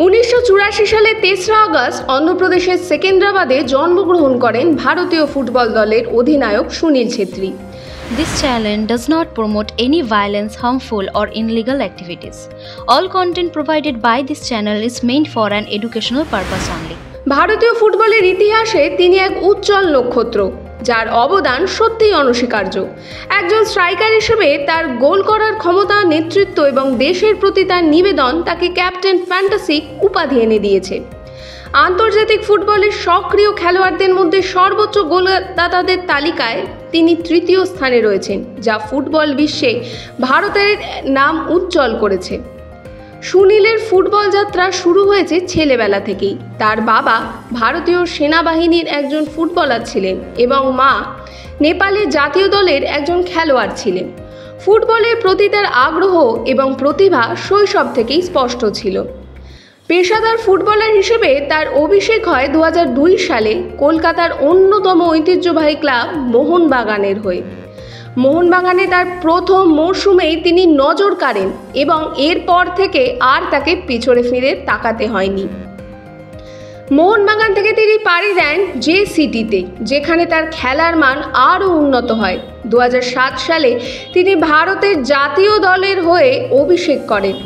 1984 সালে 3রা আগস্ট অন্ধ্রপ্রদেশের সেকেন্দ্রাবাদে জন্মগ্রহণ করেন ভারতীয় ফুটবল দলের অধিনায়ক Sunil Chhetri. This channel does not promote any violence, harmful or illegal activities. All content provided by this channel is meant for an educational purpose only. ভারতীয় ফুটবলের ইতিহাসে তিনি এক উজ্জ্বল নক্ষত্র, যার অবদান সত্যিই অনস্বীকার্য। একজন স্ট্রাইকার হিসেবে তার গোল করার ক্ষমতা, নেতৃত্ব এবং দেশের প্রতি তার নিবেদন তাকে ক্যাপ্টেন ফ্যান্টাসিক উপাধি এনে দিয়েছে। আন্তর্জাতিক ফুটবলের সক্রিয় খেলোয়াড়দের মধ্যে সর্বোচ্চ গোলদাতাদের তালিকায় তিনি তৃতীয় স্থানে রয়েছেন, যা ফুটবল বিশ্বে ভারতের নাম উজ্জ্বল করেছে। সুনীলের ফুটবল যাত্রা শুরু হয়েছে ছেলেবেলা থেকেই। তার বাবা ভারতীয় সেনাবাহিনীর একজন ফুটবলার ছিলেন এবং মা নেপালের জাতীয় দলের একজন খেলোয়াড় ছিলেন। ফুটবলের প্রতি তার আগ্রহ এবং প্রতিভা শৈশব থেকেই স্পষ্ট ছিল। পেশাদার ফুটবলার হিসেবে তার অভিষেক হয় 2002 সালে কলকাতার অন্যতম ঐতিহ্যবাহী ক্লাব মোহনবাগানের হয়ে। মোহনবাগানে তার প্রথম মরশুমেই তিনি নজর কাড়েন এবং এরপর থেকে আর তাকে পিছনে ফিরে তাকাতে হয়নি। মোহনবাগান থেকে তিনি পাড়ি দেন যে সিটিতে, যেখানে তার খেলার মান আরও উন্নত হয়। 2007 সালে তিনি ভারতের জাতীয় দলের হয়ে অভিষেক করেন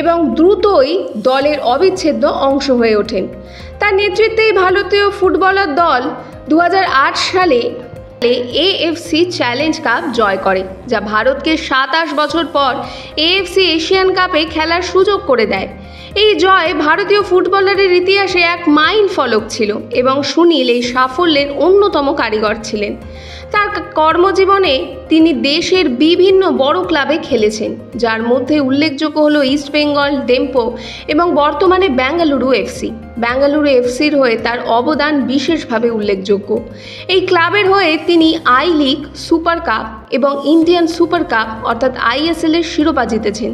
এবং দ্রুতই দলের অবিচ্ছেদ্য অংশ হয়ে ওঠেন। তার নেতৃত্বেই ভারতীয় ফুটবলার দল 2008 সালে এএফসি চ্যালেঞ্জ কাপ জয় করে, যা ভারতকে 27 বছর পর এএফসি এশিয়ান কাপে খেলার সুযোগ করে দেয়। এই জয় ভারতীয় ফুটবলারের ইতিহাসে এক মাইল ফলক ছিল এবং সুনীল এই সাফল্যের অন্যতম কারিগর ছিলেন। তার কর্মজীবনে তিনি দেশের বিভিন্ন বড় ক্লাবে খেলেছেন, যার মধ্যে উল্লেখযোগ্য হল ইস্ট বেঙ্গল, ডেম্পো এবং বর্তমানে বেঙ্গালুরু এফসি। বেঙ্গালুরু এফসির হয়ে তার অবদান বিশেষভাবে উল্লেখযোগ্য। এই ক্লাবের হয়ে তিনি আই লিগ, সুপার কাপ এবং ইন্ডিয়ান সুপার কাপ অর্থাৎ আইএসএল এর শিরোপা জিতেছেন।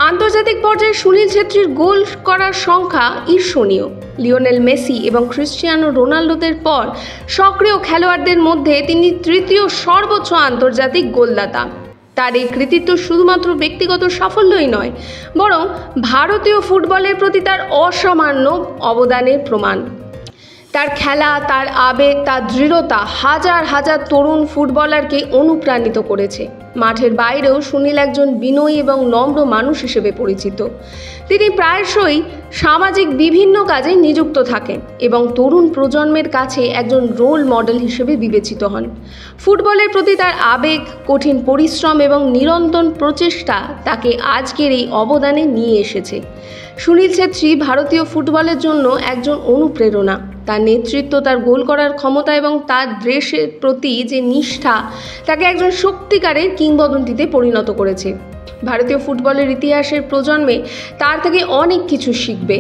আন্তর্জাতিক পর্যায়ে সুনীল ছেত্রীর গোল করার সংখ্যা ঈর্ষণীয়। লিওনেল মেসি এবং ক্রিস্টিয়ানো রোনাল্ডোদের পর সক্রিয় খেলোয়াড়দের মধ্যে তিনি তৃতীয় সর্বোচ্চ আন্তর্জাতিক গোলদাতা। তার এই কৃতিত্ব শুধুমাত্র ব্যক্তিগত সাফল্যই নয়, বরং ভারতীয় ফুটবলের প্রতি তার অসামান্য অবদানের প্রমাণ। তার খেলা, তার আবেগ, তার দৃঢ়তা হাজার হাজার তরুণ ফুটবলারকে অনুপ্রাণিত করেছে। মাঠের বাইরেও সুনীল একজন বিনয়ী এবং নম্র মানুষ হিসেবে পরিচিত। তিনি প্রায়শই সামাজিক বিভিন্ন কাজে নিযুক্ত থাকেন এবং তরুণ প্রজন্মের কাছে একজন রোল মডেল হিসেবে বিবেচিত হন। ফুটবলের প্রতি তার আবেগ, কঠিন পরিশ্রম এবং নিরন্তর প্রচেষ্টা তাকে আজকের এই অবদানে নিয়ে এসেছে। সুনীল ছেত্রী ভারতীয় ফুটবলের জন্য একজন অনুপ্রেরণা। তার নেতৃত্ব, তার গোল করার ক্ষমতা এবং তার দেশের প্রতি যে নিষ্ঠা তাকে একজন সত্যিকারের কিংবদন্তিতে পরিণত করেছে। ভারতীয় ফুটবলের ইতিহাসের প্রজন্মে তার থেকে অনেক কিছু শিখবে।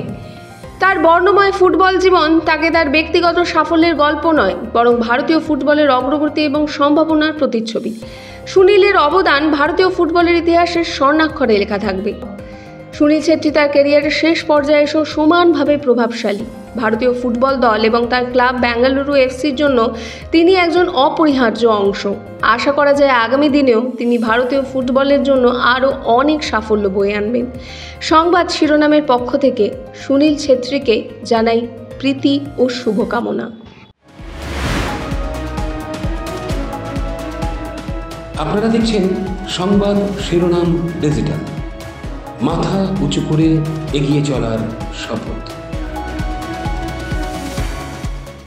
তার বর্ণময় ফুটবল জীবন তাকে তার ব্যক্তিগত সাফল্যের গল্প নয়, বরং ভারতীয় ফুটবলের অগ্রগতি এবং সম্ভাবনার প্রতিচ্ছবি। সুনীলের অবদান ভারতীয় ফুটবলের ইতিহাসের স্বর্ণাক্ষরে লেখা থাকবে। সুনীল ছেত্রী তার ক্যারিয়ারের শেষ পর্যায়ে এসেও সমানভাবে প্রভাবশালী। ভারতীয় ফুটবল দল এবং তার ক্লাব বেঙ্গালুরু এফসির জন্য তিনি একজন অপরিহার্য অংশ। আশা করা যায় আগামী দিনেও তিনি ভারতীয় ফুটবলের জন্য আরও অনেক সাফল্য বয়ে আনবেন। সংবাদ শিরোনামের পক্ষ থেকে সুনীল ছেত্রীকে জানাই প্রীতি ও শুভকামনা। আপনারা দেখছেন সংবাদ শিরোনাম ডিজিটাল, মাথা উঁচু করে এগিয়ে চলার শপথ।